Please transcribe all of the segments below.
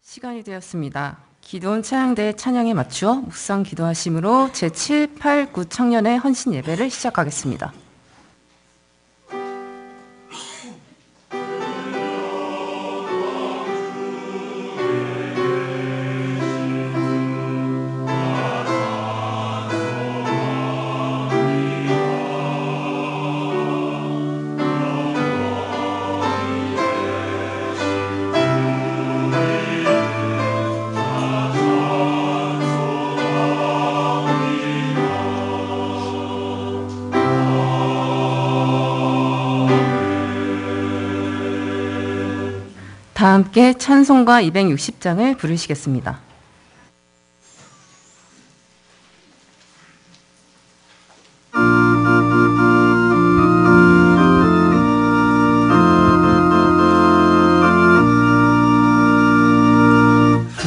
시간이 되었습니다. 기도원 찬양대의 찬양에 맞추어 묵상 기도하심으로 제7, 8, 9 청년의 헌신 예배를 시작하겠습니다. 다 함께 찬송가 260장을 부르시겠습니다.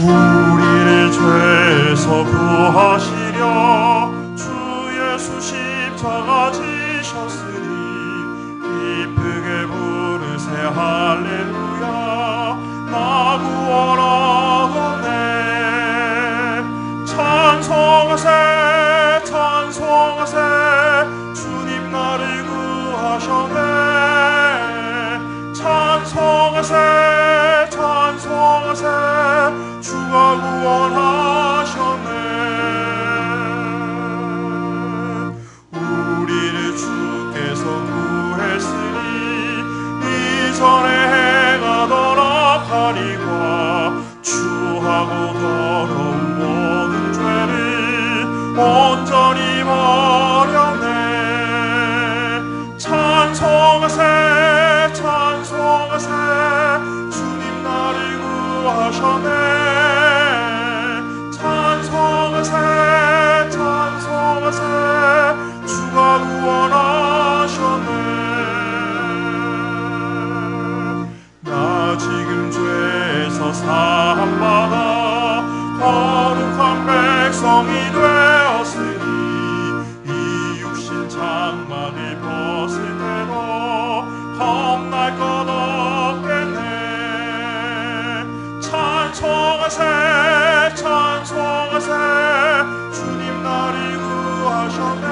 우리를 죄에서 구하시려 주 예수 십자가 지셨으니 기쁘게 부르세 할렐루야. 나 구원하네. 찬송하세 찬송하세 주님 나를 구하셨네. 찬송하세 찬송하세 주가 구원하셨네. 우리를 주께서 구했으니 이전에 행하던 악하리와 주하고 더러운 모든 죄를 온전히 버렸네. 찬송하세 찬송하세 주님 나를 구하셨네. 찬송하세 찬송하세 주가 구원하셨네. 나 지금 죄에서 사함받아 거룩한 백성이 되었으니 이 육신 장막을 벗을 때도 겁날 것 없겠네. 찬송하세 찬송하세 주님 나를 구하셨네.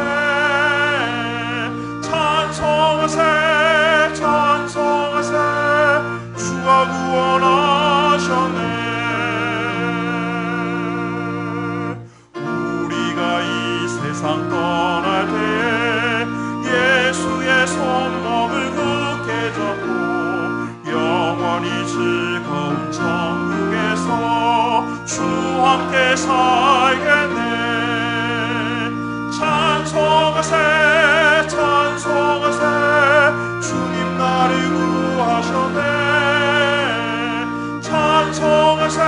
찬송하세 찬송하세 주가 구원하셨네. 우리가 이 세상 떠날 때에 예수의 손목을 굳게 잡고 영원히 즐거운 천국에서 주와 함께 살겠네. 찬송하세 찬송하세 주님 나를 구하셨네. 찬송하세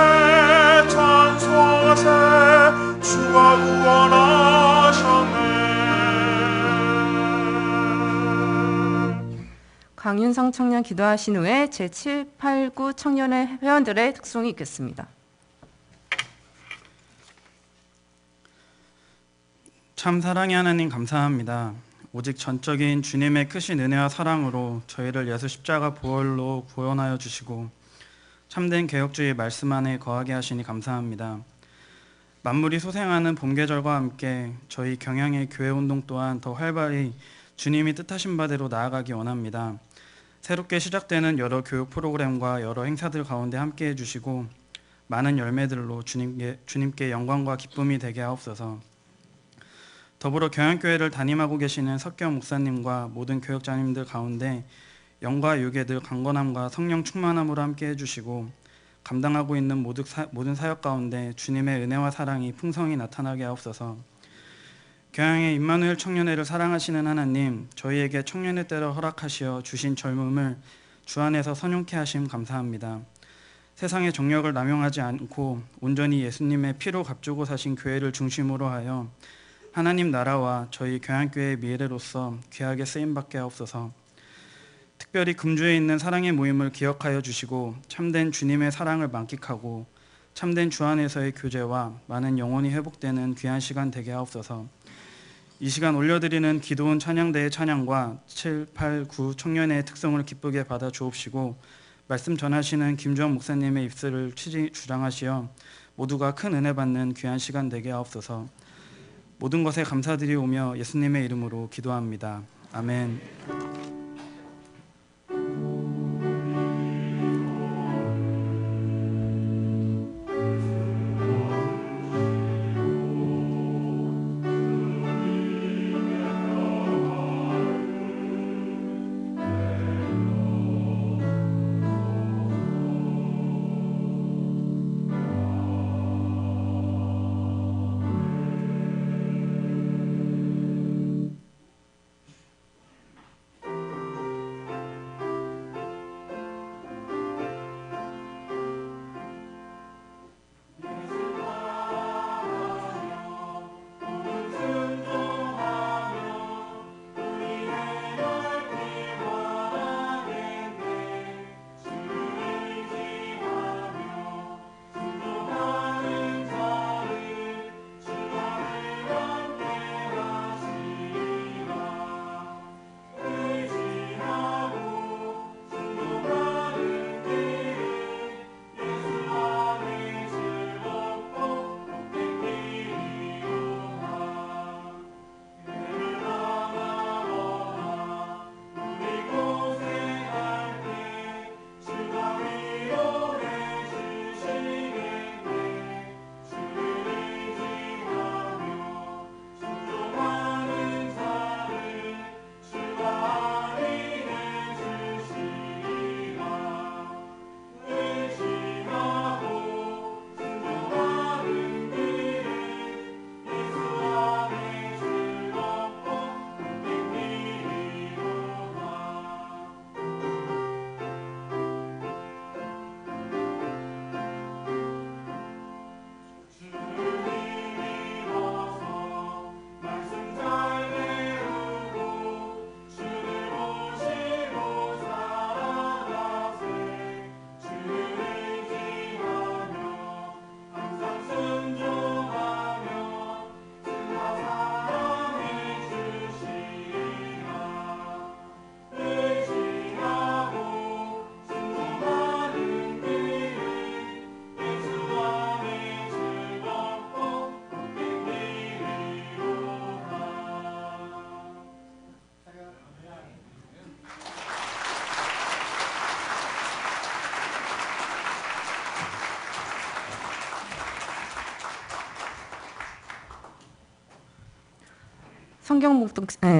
찬송하세 주가 구원하셨네. 강윤성 청년 기도하신 후에 제7, 8, 9 청년의 회원들의 특송이 있겠습니다. 참 사랑의 하나님 감사합니다. 오직 전적인 주님의 크신 은혜와 사랑으로 저희를 예수 십자가 보혈로 구원하여 주시고 참된 개혁주의 말씀 안에 거하게 하시니 감사합니다. 만물이 소생하는 봄 계절과 함께 저희 경양의 교회 운동 또한 더 활발히 주님이 뜻하신 바대로 나아가기 원합니다. 새롭게 시작되는 여러 교육 프로그램과 여러 행사들 가운데 함께해 주시고 많은 열매들로 주님께 영광과 기쁨이 되게 하옵소서. 더불어 경양교회를 담임하고 계시는 석경 목사님과 모든 교역자님들 가운데 영과 유괴들 강건함과 성령 충만함으로 함께해 주시고 감당하고 있는 모든 사역 가운데 주님의 은혜와 사랑이 풍성히 나타나게 하옵소서. 경양의 임마누엘 청년회를 사랑하시는 하나님, 저희에게 청년회 때를 허락하시어 주신 젊음을 주 안에서 선용케 하심 감사합니다. 세상의 정력을 남용하지 않고 온전히 예수님의 피로 값주고 사신 교회를 중심으로 하여 하나님 나라와 저희 경양교회의 미래로서 귀하게 쓰임받게 하옵소서. 특별히 금주에 있는 사랑의 모임을 기억하여 주시고 참된 주님의 사랑을 만끽하고 참된 주 안에서의 교제와 많은 영혼이 회복되는 귀한 시간 되게 하옵소서. 이 시간 올려드리는 기도원 찬양대의 찬양과 7, 8, 9 청년의 특성을 기쁘게 받아 주옵시고 말씀 전하시는 김주원 목사님의 입술을 주장하시어 모두가 큰 은혜 받는 귀한 시간 되게 하옵소서. 모든 것에 감사드리오며 예수님의 이름으로 기도합니다. 아멘.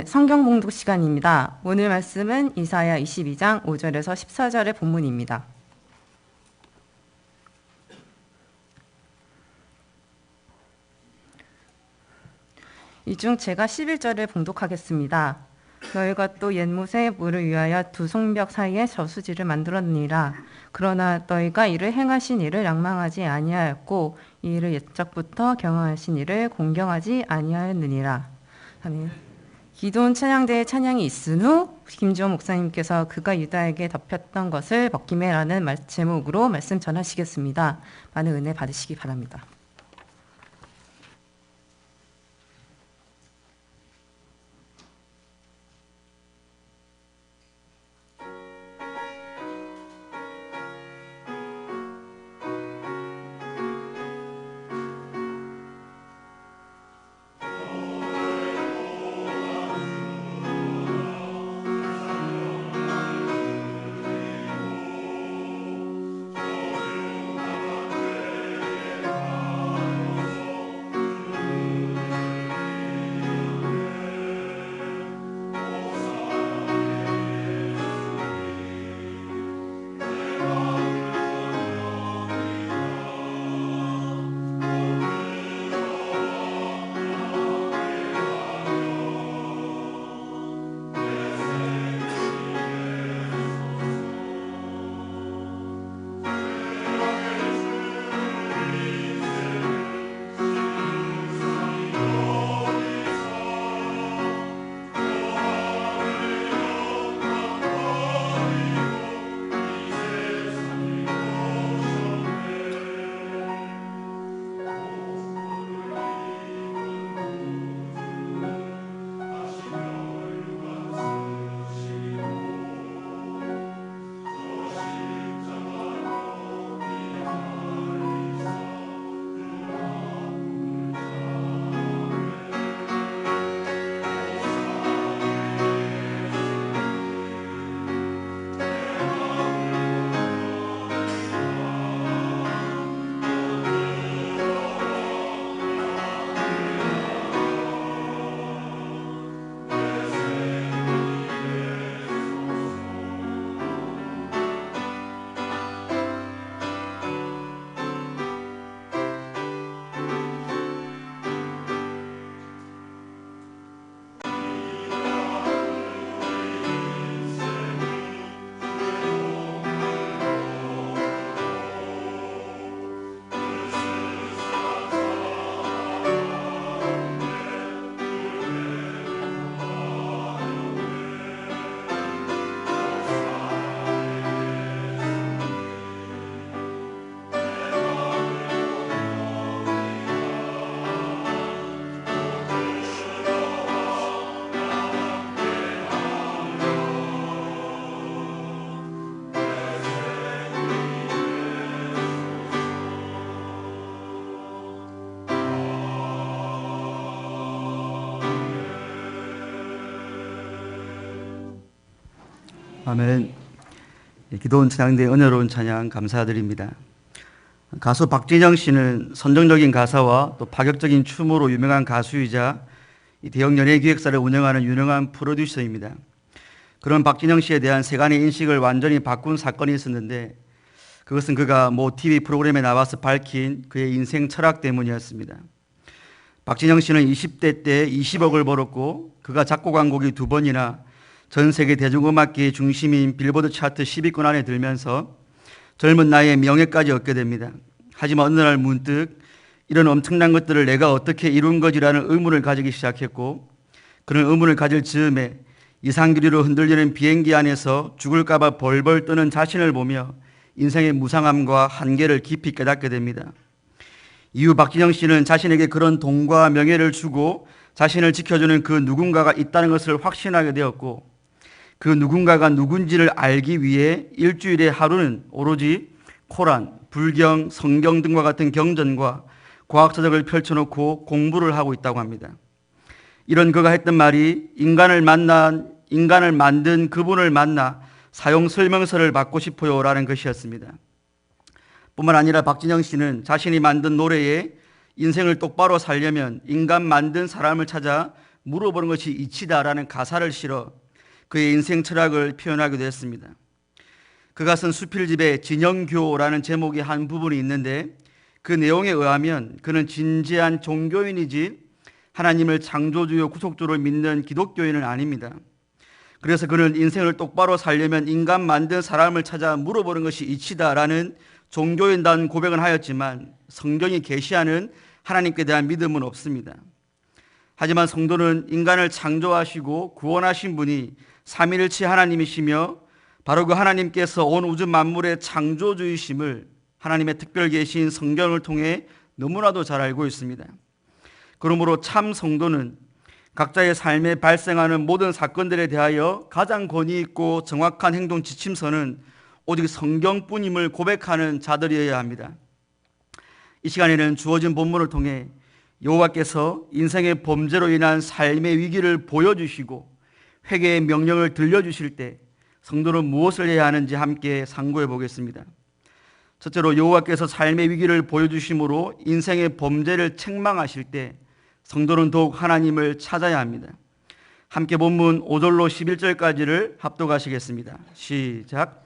성경 봉독 시간입니다. 오늘 말씀은 이사야 22장 5절에서 14절의 본문입니다. 이 중 제가 11절을 봉독하겠습니다. 너희가 또 옛못에 물을 위하여 두 성벽 사이에 저수지를 만들었느니라. 그러나 너희가 이를 행하신 이를 낭망하지 아니하였고 이 일을 옛적부터 경영하신 이를 공경하지 아니하였느니라. 아멘. 기도원 찬양대의 찬양이 있은 후 김주원 목사님께서 그가 유다에게 덮였던 것을 벗기매라는 제목으로 말씀 전하시겠습니다. 많은 은혜 받으시기 바랍니다. 아멘. 기도원 찬양대 은혜로운 찬양 감사드립니다. 가수 박진영 씨는 선정적인 가사와 또 파격적인 춤으로 유명한 가수이자 대형 연예기획사를 운영하는 유능한 프로듀서입니다. 그런 박진영 씨에 대한 세간의 인식을 완전히 바꾼 사건이 있었는데 그것은 그가 모 TV 프로그램에 나와서 밝힌 그의 인생 철학 때문이었습니다. 박진영 씨는 20대 때 20억을 벌었고 그가 작곡한 곡이 2번이나 전 세계 대중음악계의 중심인 빌보드 차트 10위권 안에 들면서 젊은 나이에 명예까지 얻게 됩니다. 하지만 어느 날 문득 이런 엄청난 것들을 내가 어떻게 이룬 거지라는 의문을 가지기 시작했고 그런 의문을 가질 즈음에 이상기류로 흔들리는 비행기 안에서 죽을까 봐 벌벌 떠는 자신을 보며 인생의 무상함과 한계를 깊이 깨닫게 됩니다. 이후 박진영 씨는 자신에게 그런 돈과 명예를 주고 자신을 지켜주는 그 누군가가 있다는 것을 확신하게 되었고 그 누군가가 누군지를 알기 위해 일주일에 하루는 오로지 코란, 불경, 성경 등과 같은 경전과 과학서적을 펼쳐놓고 공부를 하고 있다고 합니다. 이런 그가 했던 말이 인간을 만든 그분을 만나 사용 설명서를 받고 싶어요 라는 것이었습니다. 뿐만 아니라 박진영 씨는 자신이 만든 노래에 인생을 똑바로 살려면 인간 만든 사람을 찾아 물어보는 것이 이치다라는 가사를 실어 그의 인생 철학을 표현하기도 했습니다. 그가 쓴 수필집에 진영교라는 제목의 한 부분이 있는데 그 내용에 의하면 그는 진지한 종교인이지 하나님을 창조주요 구속주로 믿는 기독교인은 아닙니다. 그래서 그는 인생을 똑바로 살려면 인간 만든 사람을 찾아 물어보는 것이 이치다라는 종교인다운 고백은 하였지만 성경이 계시하는 하나님께 대한 믿음은 없습니다. 하지만 성도는 인간을 창조하시고 구원하신 분이 삼위일체 하나님이시며 바로 그 하나님께서 온 우주 만물의 창조주이심을 하나님의 특별 계신 성경을 통해 너무나도 잘 알고 있습니다. 그러므로 참 성도는 각자의 삶에 발생하는 모든 사건들에 대하여 가장 권위 있고 정확한 행동 지침서는 오직 성경뿐임을 고백하는 자들이어야 합니다. 이 시간에는 주어진 본문을 통해 여호와께서 인생의 범죄로 인한 삶의 위기를 보여주시고 회개의 명령을 들려주실 때 성도는 무엇을 해야 하는지 함께 상고해 보겠습니다. 첫째로 여호와께서 삶의 위기를 보여주심으로 인생의 범죄를 책망하실 때 성도는 더욱 하나님을 찾아야 합니다. 함께 본문 5절로 11절까지를 합독하시겠습니다. 시작.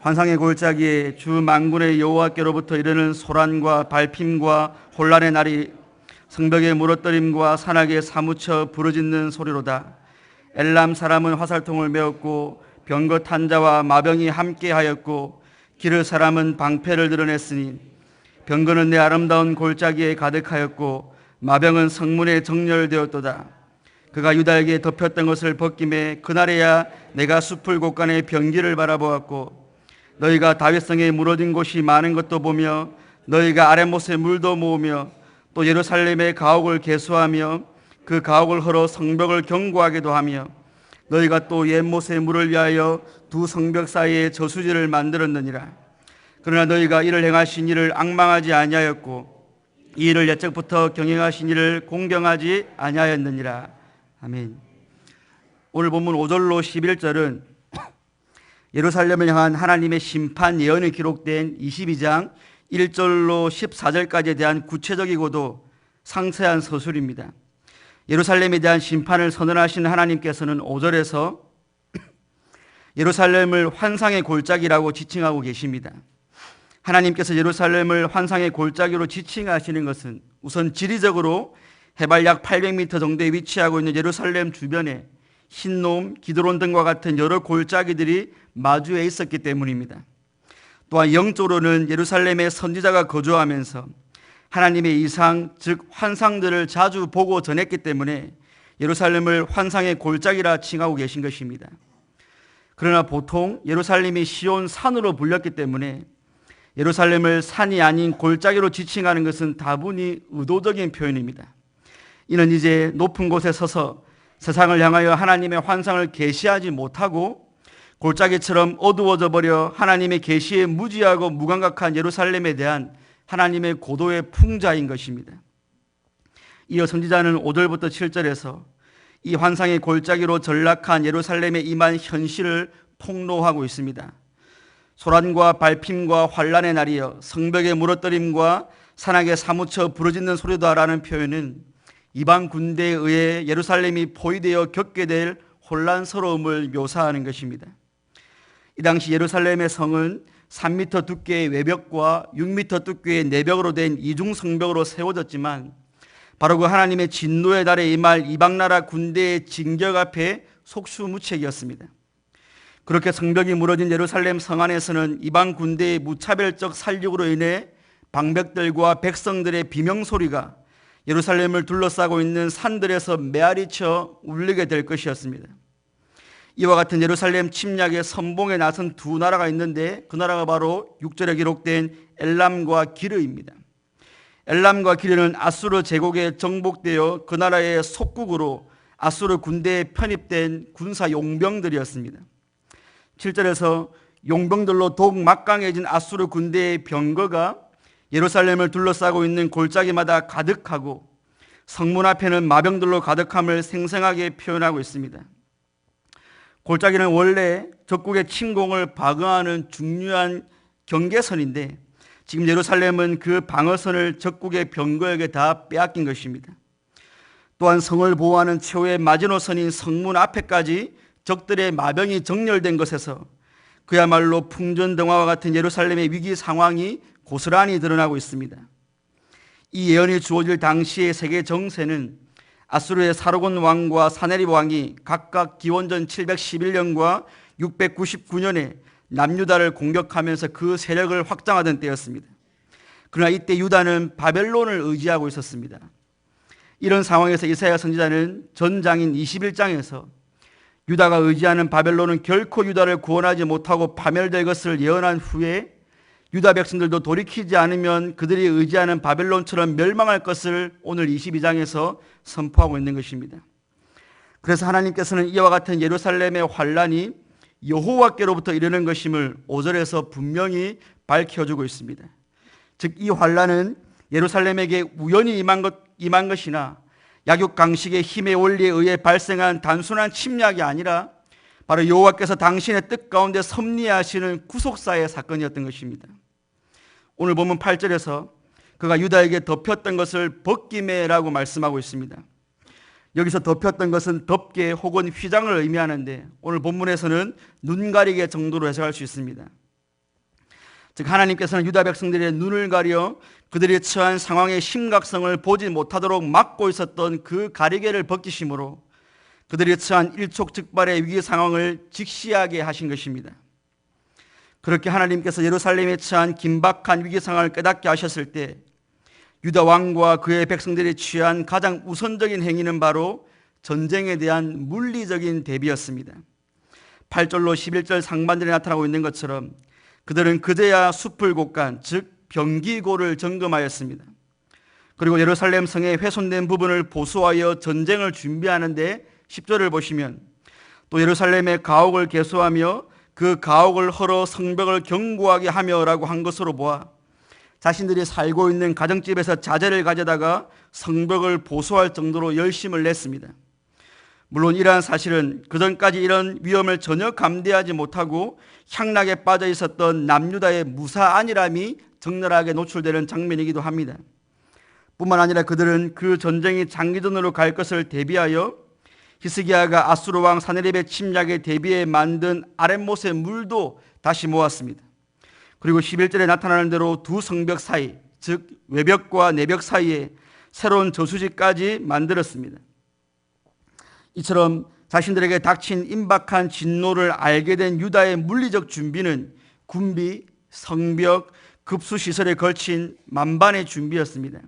환상의 골짜기에 주 만군의 여호와께로부터 이르는 소란과 발핌과 혼란의 날이 성벽의 물어떠림과 산악에 사무쳐 부르짖는 소리로다. 엘람 사람은 화살통을 메었고 병거 탄자와 마병이 함께하였고 기르 사람은 방패를 드러냈으니 병거는 내 아름다운 골짜기에 가득하였고 마병은 성문에 정렬되었도다. 그가 유다에게 덮였던 것을 벗김에 그날에야 내가 숲을 곳간의 병기를 바라보았고 너희가 다윗성에 무너진 곳이 많은 것도 보며 너희가 아랫못에 물도 모으며 또 예루살렘의 가옥을 개수하며 그 가옥을 헐어 성벽을 견고하게도 하며 너희가 또 옛못의 물을 위하여 두 성벽 사이에 저수지를 만들었느니라. 그러나 너희가 이를 행하신 이를 앙망하지 아니하였고 이 일을 옛적부터 경영하신 이를 공경하지 아니하였느니라. 아멘. 오늘 본문 5절로 11절은 예루살렘을 향한 하나님의 심판 예언이 기록된 22장 1절로 14절까지에 대한 구체적이고도 상세한 서술입니다. 예루살렘에 대한 심판을 선언하신 하나님께서는 5절에서 예루살렘을 환상의 골짜기라고 지칭하고 계십니다. 하나님께서 예루살렘을 환상의 골짜기로 지칭하시는 것은 우선 지리적으로 해발 약 800m 정도에 위치하고 있는 예루살렘 주변에 힌놈, 기드론 등과 같은 여러 골짜기들이 마주해 있었기 때문입니다. 또한 영적으로는 예루살렘에 선지자가 거주하면서 하나님의 이상, 즉 환상들을 자주 보고 전했기 때문에 예루살렘을 환상의 골짜기라 칭하고 계신 것입니다. 그러나 보통 예루살렘이 시온 산으로 불렸기 때문에 예루살렘을 산이 아닌 골짜기로 지칭하는 것은 다분히 의도적인 표현입니다. 이는 이제 높은 곳에 서서 세상을 향하여 하나님의 환상을 계시하지 못하고 골짜기처럼 어두워져 버려 하나님의 계시에 무지하고 무감각한 예루살렘에 대한 하나님의 고도의 풍자인 것입니다. 이어 선지자는 5절부터 7절에서 이 환상의 골짜기로 전락한 예루살렘에 임한 현실을 폭로하고 있습니다. 소란과 발핌과 환란의 날이여 성벽의 무너뜨림과 산악에 사무쳐 부르짖는 소리다라는 표현은 이방 군대에 의해 예루살렘이 포위되어 겪게 될 혼란스러움을 묘사하는 것입니다. 이 당시 예루살렘의 성은 3m 두께의 외벽과 6m 두께의 내벽으로 된 이중 성벽으로 세워졌지만 바로 그 하나님의 진노의 날에 임할 이방나라 군대의 진격 앞에 속수무책이었습니다. 그렇게 성벽이 무너진 예루살렘 성 안에서는 이방 군대의 무차별적 살육으로 인해 방백들과 백성들의 비명소리가 예루살렘을 둘러싸고 있는 산들에서 메아리쳐 울리게 될 것이었습니다. 이와 같은 예루살렘 침략의 선봉에 나선 두 나라가 있는데 그 나라가 바로 6절에 기록된 엘람과 기르입니다. 엘람과 기르는 아수르 제국에 정복되어 그 나라의 속국으로 아수르 군대에 편입된 군사 용병들이었습니다. 7절에서 용병들로 더욱 막강해진 아수르 군대의 병거가 예루살렘을 둘러싸고 있는 골짜기마다 가득하고 성문 앞에는 마병들로 가득함을 생생하게 표현하고 있습니다. 골짜기는 원래 적국의 침공을 방어하는 중요한 경계선인데 지금 예루살렘은 그 방어선을 적국의 병거에게 다 빼앗긴 것입니다. 또한 성을 보호하는 최후의 마지노선인 성문 앞에까지 적들의 마병이 정렬된 것에서 그야말로 풍전등화와 같은 예루살렘의 위기 상황이 고스란히 드러나고 있습니다. 이 예언이 주어질 당시의 세계 정세는 아수르의 사르곤 왕과 사네립 왕이 각각 기원전 711년과 699년에 남유다를 공격하면서 그 세력을 확장하던 때였습니다. 그러나 이때 유다는 바벨론을 의지하고 있었습니다. 이런 상황에서 이사야 선지자는 전장인 21장에서 유다가 의지하는 바벨론은 결코 유다를 구원하지 못하고 파멸될 것을 예언한 후에 유다 백성들도 돌이키지 않으면 그들이 의지하는 바벨론처럼 멸망할 것을 오늘 22장에서 선포하고 있는 것입니다. 그래서 하나님께서는 이와 같은 예루살렘의 환란이 여호와께로부터 이르는 것임을 5절에서 분명히 밝혀주고 있습니다. 즉 이 환란은 예루살렘에게 우연히 임한 것이나 약육강식의 힘의 원리에 의해 발생한 단순한 침략이 아니라 바로 여호와께서 당신의 뜻 가운데 섭리하시는 구속사의 사건이었던 것입니다. 오늘 보면 8절에서 그가 유다에게 덮였던 것을 벗김에라고 말씀하고 있습니다. 여기서 덮였던 것은 덮개 혹은 휘장을 의미하는데 오늘 본문에서는 눈 가리개 정도로 해석할 수 있습니다. 즉 하나님께서는 유다 백성들의 눈을 가려 그들이 처한 상황의 심각성을 보지 못하도록 막고 있었던 그 가리개를 벗기심으로 그들이 처한 일촉즉발의 위기 상황을 직시하게 하신 것입니다. 그렇게 하나님께서 예루살렘에 처한 긴박한 위기 상황을 깨닫게 하셨을 때 유다 왕과 그의 백성들이 취한 가장 우선적인 행위는 바로 전쟁에 대한 물리적인 대비였습니다. 8절로 11절 상반절에 나타나고 있는 것처럼 그들은 그제야 숲을 곳간 즉 병기고를 점검하였습니다. 그리고 예루살렘 성의 훼손된 부분을 보수하여 전쟁을 준비하는데 10절을 보시면 또 예루살렘의 가옥을 개수하며 그 가옥을 헐어 성벽을 견고하게 하며라고 한 것으로 보아 자신들이 살고 있는 가정집에서 자재를 가져다가 성벽을 보수할 정도로 열심을 냈습니다. 물론 이러한 사실은 그전까지 이런 위험을 전혀 감대하지 못하고 향락에 빠져 있었던 남유다의 무사 안일함이 적나라하게 노출되는 장면이기도 합니다. 뿐만 아니라 그들은 그 전쟁이 장기전으로 갈 것을 대비하여 히스기야가 아수르 왕 사네립의 침략에 대비해 만든 아랫못의 물도 다시 모았습니다. 그리고 11절에 나타나는 대로 두 성벽 사이, 즉 외벽과 내벽 사이에 새로운 저수지까지 만들었습니다. 이처럼 자신들에게 닥친 임박한 진노를 알게 된 유다의 물리적 준비는 군비, 성벽, 급수시설에 걸친 만반의 준비였습니다.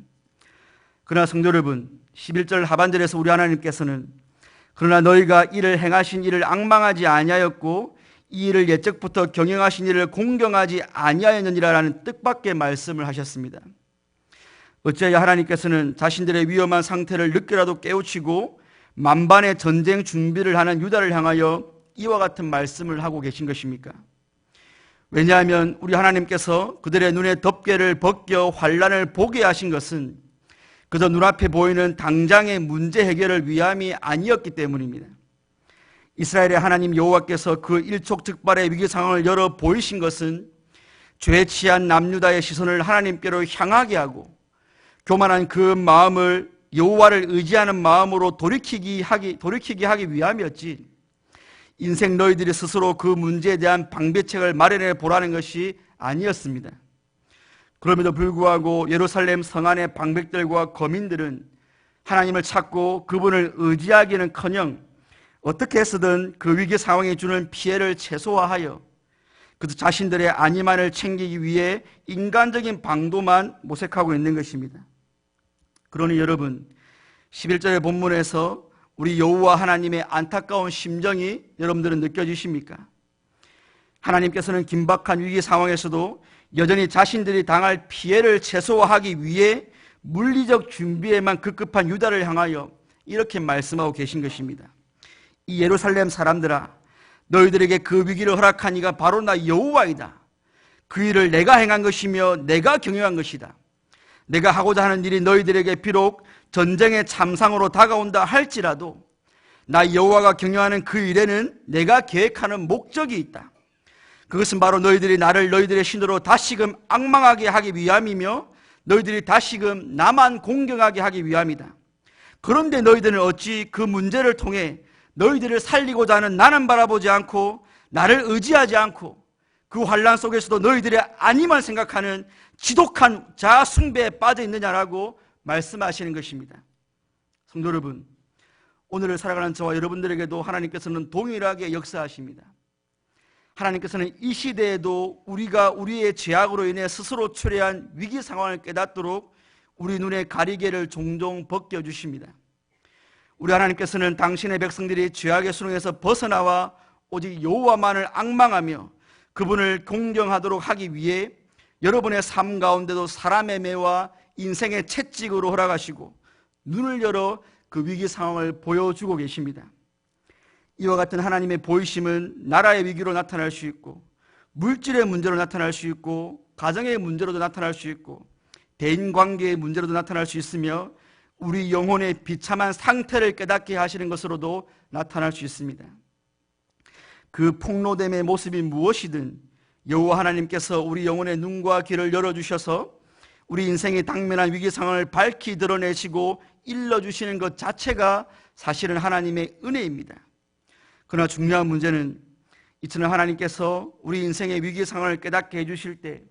그러나 성도 여러분, 11절 하반절에서 우리 하나님께서는 그러나 너희가 이를 행하신 이를 앙망하지 아니하였고 이 일을 옛적부터 경영하신 이를 공경하지 아니하였느니라라는 뜻밖의 말씀을 하셨습니다. 어찌하여 하나님께서는 자신들의 위험한 상태를 늦게라도 깨우치고 만반의 전쟁 준비를 하는 유다를 향하여 이와 같은 말씀을 하고 계신 것입니까? 왜냐하면 우리 하나님께서 그들의 눈에 덮개를 벗겨 환란을 보게 하신 것은 그저 눈앞에 보이는 당장의 문제 해결을 위함이 아니었기 때문입니다. 이스라엘의 하나님 여호와께서 그 일촉즉발의 위기 상황을 열어 보이신 것은 죄에 취한 남유다의 시선을 하나님께로 향하게 하고 교만한 그 마음을 여호와를 의지하는 마음으로 돌이키게 하기 위함이었지, 인생 너희들이 스스로 그 문제에 대한 방배책을 마련해 보라는 것이 아니었습니다. 그럼에도 불구하고 예루살렘 성 안의 방백들과 거민들은 하나님을 찾고 그분을 의지하기는커녕 어떻게 해서든 그 위기 상황이 주는 피해를 최소화하여 그들 자신들의 안위만을 챙기기 위해 인간적인 방도만 모색하고 있는 것입니다. 그러니 여러분, 11절의 본문에서 우리 여호와 하나님의 안타까운 심정이 여러분들은 느껴지십니까? 하나님께서는 긴박한 위기 상황에서도 여전히 자신들이 당할 피해를 최소화하기 위해 물리적 준비에만 급급한 유다를 향하여 이렇게 말씀하고 계신 것입니다. 이 예루살렘 사람들아, 너희들에게 그 위기를 허락한 이가 바로 나 여호와이다. 그 일을 내가 행한 것이며 내가 경영한 것이다. 내가 하고자 하는 일이 너희들에게 비록 전쟁의 참상으로 다가온다 할지라도 나 여호와가 경영하는 그 일에는 내가 계획하는 목적이 있다. 그것은 바로 너희들이 나를 너희들의 신으로 다시금 앙망하게 하기 위함이며 너희들이 다시금 나만 공경하게 하기 위함이다. 그런데 너희들은 어찌 그 문제를 통해 너희들을 살리고자 하는 나는 바라보지 않고 나를 의지하지 않고 그 환난 속에서도 너희들의 안위만 생각하는 지독한 자아 숭배에 빠져 있느냐라고 말씀하시는 것입니다. 성도 여러분, 오늘을 살아가는 저와 여러분들에게도 하나님께서는 동일하게 역사하십니다. 하나님께서는 이 시대에도 우리가 우리의 죄악으로 인해 스스로 초래한 위기 상황을 깨닫도록 우리 눈의 가리개를 종종 벗겨주십니다. 우리 하나님께서는 당신의 백성들이 죄악의 수렁에서 벗어나와 오직 여호와만을 앙망하며 그분을 공경하도록 하기 위해 여러분의 삶 가운데도 사람의 매와 인생의 채찍으로 허락하시고 눈을 열어 그 위기 상황을 보여주고 계십니다. 이와 같은 하나님의 보이심은 나라의 위기로 나타날 수 있고 물질의 문제로 나타날 수 있고 가정의 문제로도 나타날 수 있고 대인관계의 문제로도 나타날 수 있으며 우리 영혼의 비참한 상태를 깨닫게 하시는 것으로도 나타날 수 있습니다. 그 폭로됨의 모습이 무엇이든 여호와 하나님께서 우리 영혼의 눈과 귀를 열어주셔서 우리 인생에 당면한 위기 상황을 밝히 드러내시고 일러주시는 것 자체가 사실은 하나님의 은혜입니다. 그러나 중요한 문제는 이처럼 하나님께서 우리 인생의 위기 상황을 깨닫게 해주실 때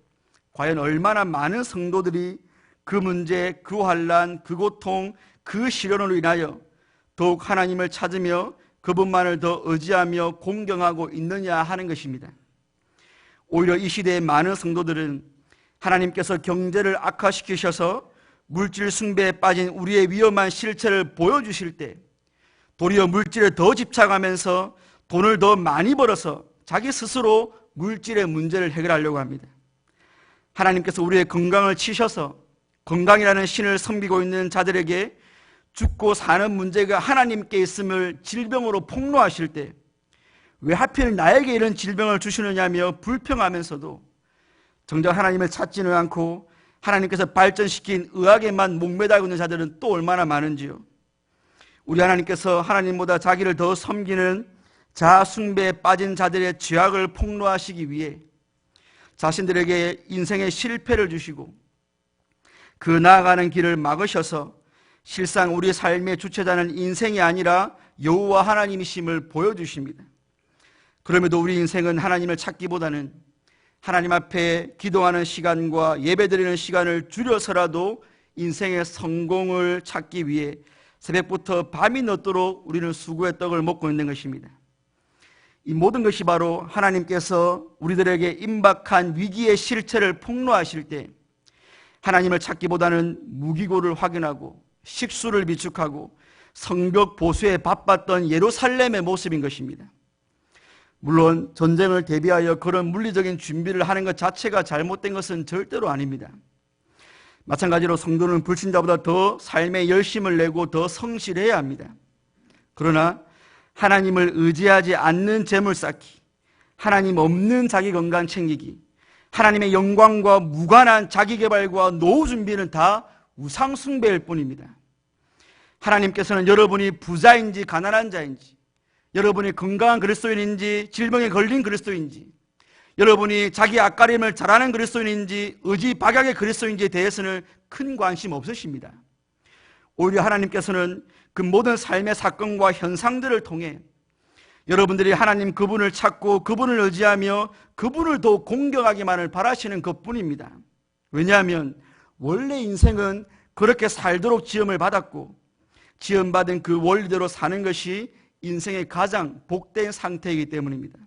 과연 얼마나 많은 성도들이 그 문제, 그 환난, 그 고통, 그 시련으로 인하여 더욱 하나님을 찾으며 그분만을 더 의지하며 공경하고 있느냐 하는 것입니다. 오히려 이 시대의 많은 성도들은 하나님께서 경제를 악화시키셔서 물질 숭배에 빠진 우리의 위험한 실체를 보여주실 때 도리어 물질에 더 집착하면서 돈을 더 많이 벌어서 자기 스스로 물질의 문제를 해결하려고 합니다. 하나님께서 우리의 건강을 치셔서 건강이라는 신을 섬기고 있는 자들에게 죽고 사는 문제가 하나님께 있음을 질병으로 폭로하실 때 왜 하필 나에게 이런 질병을 주시느냐며 불평하면서도 정작 하나님을 찾지는 않고 하나님께서 발전시킨 의학에만 목매달고 있는 자들은 또 얼마나 많은지요. 우리 하나님께서 하나님보다 자기를 더 섬기는 자아 숭배에 빠진 자들의 죄악을 폭로하시기 위해 자신들에게 인생의 실패를 주시고 그 나아가는 길을 막으셔서 실상 우리 삶의 주체자는 인생이 아니라 여호와 하나님이심을 보여주십니다. 그럼에도 우리 인생은 하나님을 찾기보다는 하나님 앞에 기도하는 시간과 예배드리는 시간을 줄여서라도 인생의 성공을 찾기 위해 새벽부터 밤이 늦도록 우리는 수고의 떡을 먹고 있는 것입니다. 이 모든 것이 바로 하나님께서 우리들에게 임박한 위기의 실체를 폭로하실 때 하나님을 찾기보다는 무기고를 확인하고 식수를 비축하고 성벽 보수에 바빴던 예루살렘의 모습인 것입니다. 물론 전쟁을 대비하여 그런 물리적인 준비를 하는 것 자체가 잘못된 것은 절대로 아닙니다. 마찬가지로 성도는 불신자보다 더 삶에 열심을 내고 더 성실해야 합니다. 그러나 하나님을 의지하지 않는 재물 쌓기, 하나님 없는 자기 건강 챙기기, 하나님의 영광과 무관한 자기개발과 노후 준비는 다 우상 숭배일 뿐입니다. 하나님께서는 여러분이 부자인지 가난한 자인지, 여러분이 건강한 그리스도인인지 질병에 걸린 그리스도인지, 여러분이 자기 앞가림을 잘하는 그리스도인인지 의지박약의 그리스도인지에 대해서는 큰 관심 없으십니다. 오히려 하나님께서는 그 모든 삶의 사건과 현상들을 통해 여러분들이 하나님 그분을 찾고 그분을 의지하며 그분을 더 공경하기만을 바라시는 것뿐입니다. 왜냐하면 원래 인생은 그렇게 살도록 지음을 받았고 지음받은 그 원리대로 사는 것이 인생의 가장 복된 상태이기 때문입니다.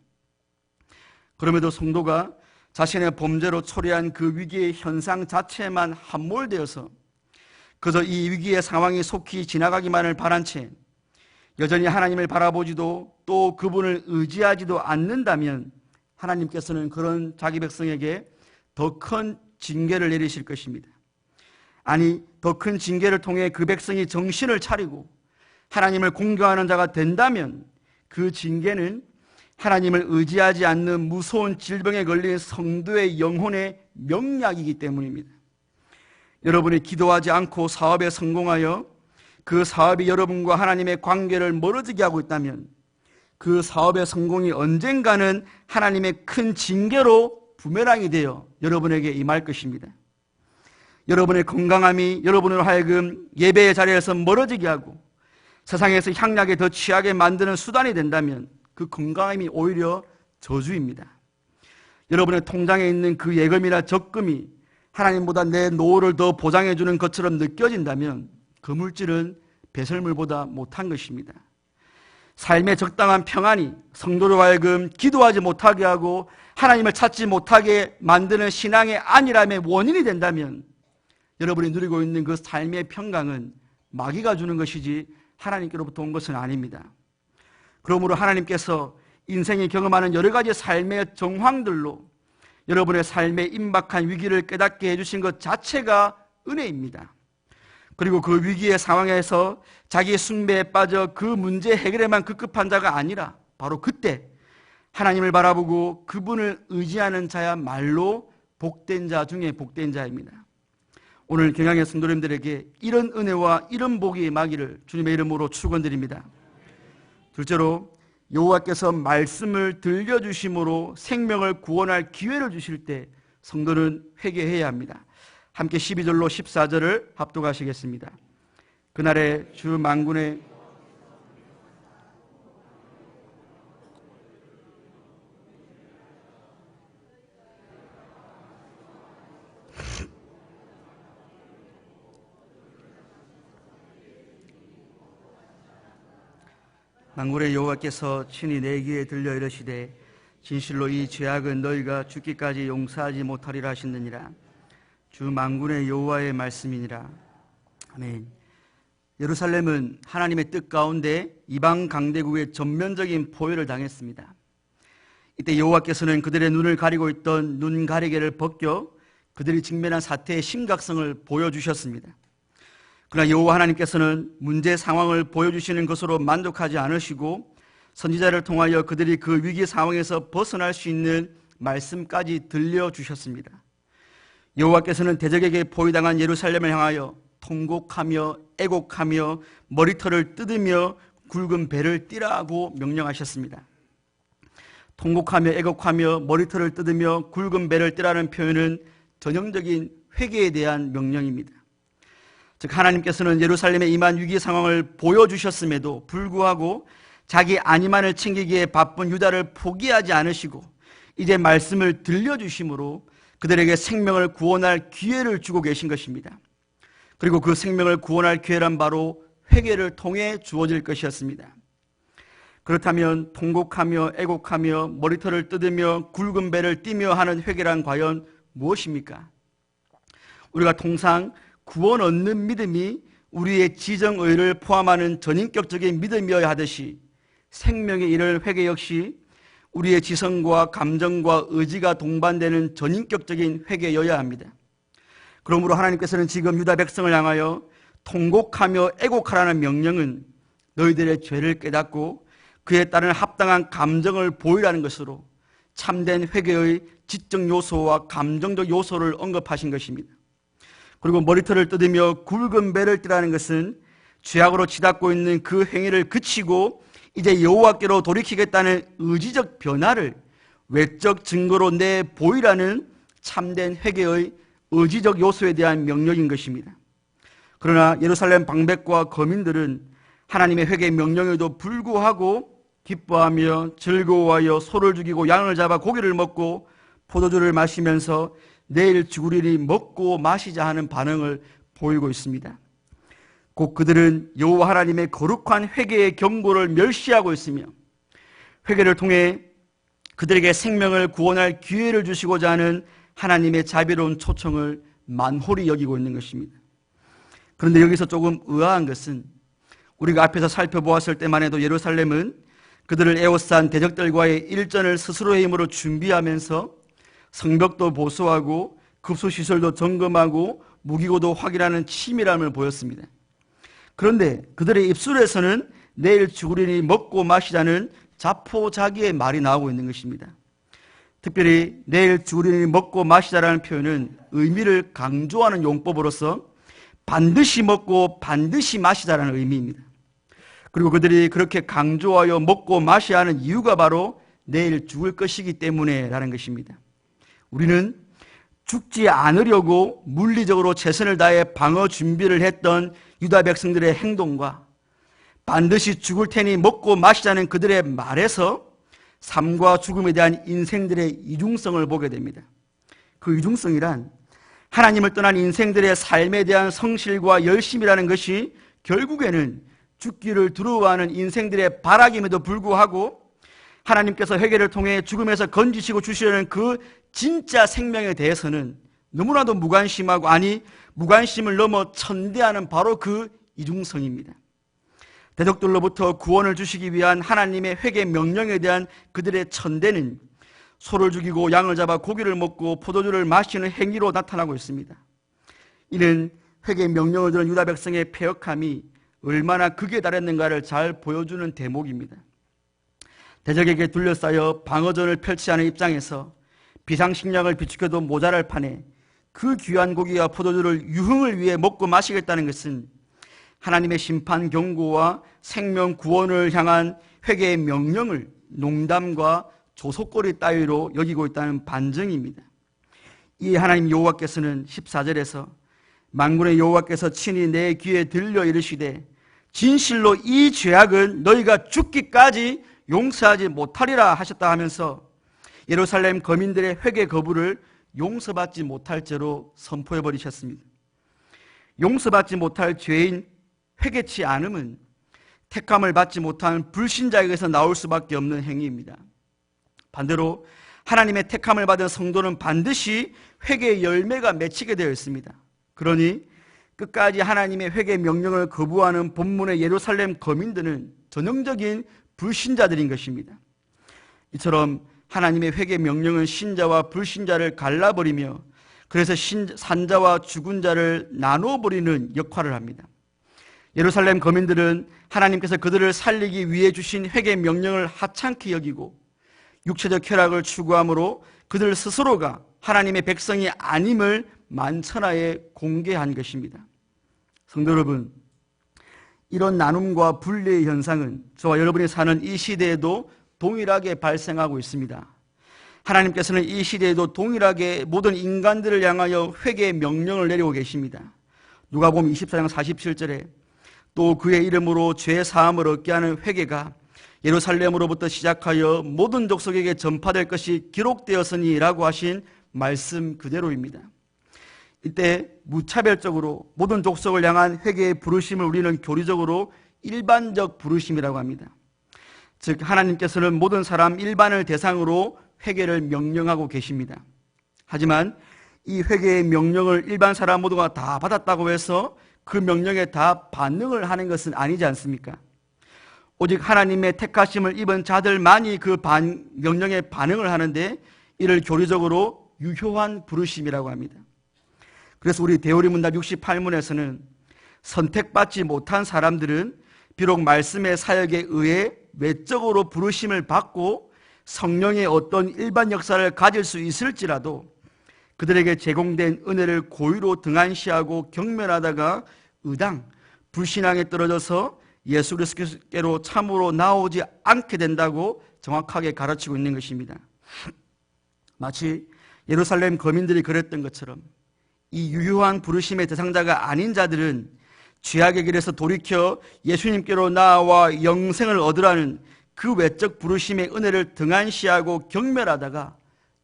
그럼에도 성도가 자신의 범죄로 초래한 그 위기의 현상 자체에만 함몰되어서 그저 이 위기의 상황이 속히 지나가기만을 바란 채 여전히 하나님을 바라보지도 또 그분을 의지하지도 않는다면 하나님께서는 그런 자기 백성에게 더 큰 징계를 내리실 것입니다. 아니, 더 큰 징계를 통해 그 백성이 정신을 차리고 하나님을 공경하는 자가 된다면 그 징계는 하나님을 의지하지 않는 무서운 질병에 걸린 성도의 영혼의 명약이기 때문입니다. 여러분이 기도하지 않고 사업에 성공하여 그 사업이 여러분과 하나님의 관계를 멀어지게 하고 있다면 그 사업의 성공이 언젠가는 하나님의 큰 징계로 부메랑이 되어 여러분에게 임할 것입니다. 여러분의 건강함이 여러분으로 하여금 예배의 자리에서 멀어지게 하고 세상에서 향락에 더 취하게 만드는 수단이 된다면 그 건강함이 오히려 저주입니다. 여러분의 통장에 있는 그 예금이나 적금이 하나님보다 내 노후를 더 보장해 주는 것처럼 느껴진다면 그 물질은 배설물보다 못한 것입니다. 삶의 적당한 평안이 성도로 하여금 기도하지 못하게 하고 하나님을 찾지 못하게 만드는 신앙의 안일함의 원인이 된다면 여러분이 누리고 있는 그 삶의 평강은 마귀가 주는 것이지 하나님께로부터 온 것은 아닙니다. 그러므로 하나님께서 인생이 경험하는 여러 가지 삶의 정황들로 여러분의 삶에 임박한 위기를 깨닫게 해주신 것 자체가 은혜입니다. 그리고 그 위기의 상황에서 자기 숭배에 빠져 그 문제 해결에만 급급한 자가 아니라 바로 그때 하나님을 바라보고 그분을 의지하는 자야말로 복된 자 중에 복된 자입니다. 오늘 경양의 성도님들에게 이런 은혜와 이런 복이 임하기를 주님의 이름으로 축원드립니다. 둘째로 여호와께서 말씀을 들려주심으로 생명을 구원할 기회를 주실 때 성도는 회개해야 합니다. 함께 12절로 14절을 합독하시겠습니다. 그날에 주 만군의 만군의 여호와께서 친히 내 귀에 들려 이르시되 진실로 이 죄악은 너희가 죽기까지 용서하지 못하리라 하시느니라. 주 만군의 여호와의 말씀이니라. 아멘. 예루살렘은 하나님의 뜻 가운데 이방 강대국의 전면적인 포위를 당했습니다. 이때 여호와께서는 그들의 눈을 가리고 있던 눈 가리개를 벗겨 그들이 직면한 사태의 심각성을 보여주셨습니다. 그러나 여호와 하나님께서는 문제 상황을 보여주시는 것으로 만족하지 않으시고 선지자를 통하여 그들이 그 위기 상황에서 벗어날 수 있는 말씀까지 들려주셨습니다. 여호와께서는 대적에게 포위당한 예루살렘을 향하여 통곡하며 애곡하며 머리털을 뜯으며 굵은 배를 띠라고 명령하셨습니다. 통곡하며 애곡하며 머리털을 뜯으며 굵은 배를 띠라는 표현은 전형적인 회개에 대한 명령입니다. 즉 하나님께서는 예루살렘에 임한 위기 상황을 보여주셨음에도 불구하고 자기 안위만을 챙기기에 바쁜 유다를 포기하지 않으시고 이제 말씀을 들려주심으로 그들에게 생명을 구원할 기회를 주고 계신 것입니다. 그리고 그 생명을 구원할 기회란 바로 회개를 통해 주어질 것이었습니다. 그렇다면 통곡하며 애곡하며 머리털을 뜯으며 굵은 배를 띠며 하는 회개란 과연 무엇입니까? 우리가 통상 구원 얻는 믿음이 우리의 지정의를 포함하는 전인격적인 믿음이어야 하듯이 생명에 이를 회개 역시 우리의 지성과 감정과 의지가 동반되는 전인격적인 회개여야 합니다. 그러므로 하나님께서는 지금 유다 백성을 향하여 통곡하며 애곡하라는 명령은 너희들의 죄를 깨닫고 그에 따른 합당한 감정을 보이라는 것으로 참된 회개의 지적 요소와 감정적 요소를 언급하신 것입니다. 그리고 머리털을 뜯으며 굵은 배를 띠라는 것은 죄악으로 치닫고 있는 그 행위를 그치고 이제 여호와께로 돌이키겠다는 의지적 변화를 외적 증거로 내보이라는 참된 회개의 의지적 요소에 대한 명령인 것입니다. 그러나 예루살렘 방백과 거민들은 하나님의 회개 명령에도 불구하고 기뻐하며 즐거워하여 소를 죽이고 양을 잡아 고기를 먹고 포도주를 마시면서 내일 죽으리니 먹고 마시자 하는 반응을 보이고 있습니다. 곧 그들은 여호와 하나님의 거룩한 회개의 경고를 멸시하고 있으며 회개를 통해 그들에게 생명을 구원할 기회를 주시고자 하는 하나님의 자비로운 초청을 만홀히 여기고 있는 것입니다. 그런데 여기서 조금 의아한 것은 우리가 앞에서 살펴보았을 때만 해도 예루살렘은 그들을 에워싼 대적들과의 일전을 스스로의 힘으로 준비하면서 성벽도 보수하고 급수시설도 점검하고 무기고도 확인하는 치밀함을 보였습니다. 그런데 그들의 입술에서는 내일 죽으리니 먹고 마시자는 자포자기의 말이 나오고 있는 것입니다. 특별히 내일 죽으리니 먹고 마시자라는 표현은 의미를 강조하는 용법으로서 반드시 먹고 반드시 마시자라는 의미입니다. 그리고 그들이 그렇게 강조하여 먹고 마셔야 하는 이유가 바로 내일 죽을 것이기 때문에 라는 것입니다. 우리는 죽지 않으려고 물리적으로 최선을 다해 방어 준비를 했던 유다 백성들의 행동과 반드시 죽을 테니 먹고 마시자는 그들의 말에서 삶과 죽음에 대한 인생들의 이중성을 보게 됩니다. 그 이중성이란 하나님을 떠난 인생들의 삶에 대한 성실과 열심이라는 것이 결국에는 죽기를 두려워하는 인생들의 발악임에도 불구하고 하나님께서 회개를 통해 죽음에서 건지시고 주시려는 그 진짜 생명에 대해서는 너무나도 무관심하고, 아니 무관심을 넘어 천대하는 바로 그 이중성입니다. 대적들로부터 구원을 주시기 위한 하나님의 회개 명령에 대한 그들의 천대는 소를 죽이고 양을 잡아 고기를 먹고 포도주를 마시는 행위로 나타나고 있습니다. 이는 회개 명령을 들은 유다 백성의 패역함이 얼마나 극에 달했는가를 잘 보여주는 대목입니다. 대적에게 둘러싸여 방어전을 펼치하는 입장에서 비상식량을 비축해도 모자랄 판에 그 귀한 고기와 포도주를 유흥을 위해 먹고 마시겠다는 것은 하나님의 심판 경고와 생명 구원을 향한 회개의 명령을 농담과 조속거리 따위로 여기고 있다는 반증입니다. 이에 하나님 여호와께서는 14절에서 만군의 여호와께서 친히 내 귀에 들려 이르시되 진실로 이 죄악은 너희가 죽기까지 용서하지 못하리라 하셨다 하면서 예루살렘 거민들의 회개 거부를 용서받지 못할 죄로 선포해 버리셨습니다. 용서받지 못할 죄인 회개치 않음은 택함을 받지 못한 불신자에게서 나올 수밖에 없는 행위입니다. 반대로 하나님의 택함을 받은 성도는 반드시 회개의 열매가 맺히게 되어 있습니다. 그러니 끝까지 하나님의 회개 명령을 거부하는 본문의 예루살렘 거민들은 전형적인 불신자들인 것입니다. 이처럼 하나님의 회개 명령은 신자와 불신자를 갈라버리며 그래서 산자와 죽은 자를 나눠버리는 역할을 합니다. 예루살렘 거민들은 하나님께서 그들을 살리기 위해 주신 회개 명령을 하찮게 여기고 육체적 쾌락을 추구함으로 그들 스스로가 하나님의 백성이 아님을 만천하에 공개한 것입니다. 성도 여러분, 이런 나눔과 분리의 현상은 저와 여러분이 사는 이 시대에도 동일하게 발생하고 있습니다. 하나님께서는 이 시대에도 동일하게 모든 인간들을 향하여 회개의 명령을 내리고 계십니다. 누가복음 24장 47절에 또 그의 이름으로 죄 사함을 얻게 하는 회개가 예루살렘으로부터 시작하여 모든 족속에게 전파될 것이 기록되었으니 라고 하신 말씀 그대로입니다. 이때 무차별적으로 모든 족속을 향한 회개의 부르심을 우리는 교리적으로 일반적 부르심이라고 합니다. 즉 하나님께서는 모든 사람 일반을 대상으로 회개를 명령하고 계십니다. 하지만 이 회개의 명령을 일반 사람 모두가 다 받았다고 해서 그 명령에 다 반응을 하는 것은 아니지 않습니까? 오직 하나님의 택하심을 입은 자들만이 그 명령에 반응을 하는데 이를 교리적으로 유효한 부르심이라고 합니다. 그래서 우리 대우리 문답 68문에서는 선택받지 못한 사람들은 비록 말씀의 사역에 의해 외적으로 부르심을 받고 성령의 어떤 일반 역사를 가질 수 있을지라도 그들에게 제공된 은혜를 고의로 등한시하고 경멸하다가 의당, 불신앙에 떨어져서 예수 그리스도께로 참으로 나오지 않게 된다고 정확하게 가르치고 있는 것입니다. 마치 예루살렘 거민들이 그랬던 것처럼 이 유효한 부르심의 대상자가 아닌 자들은 죄악의 길에서 돌이켜 예수님께로 나아와 영생을 얻으라는 그 외적 부르심의 은혜를 등한시하고 경멸하다가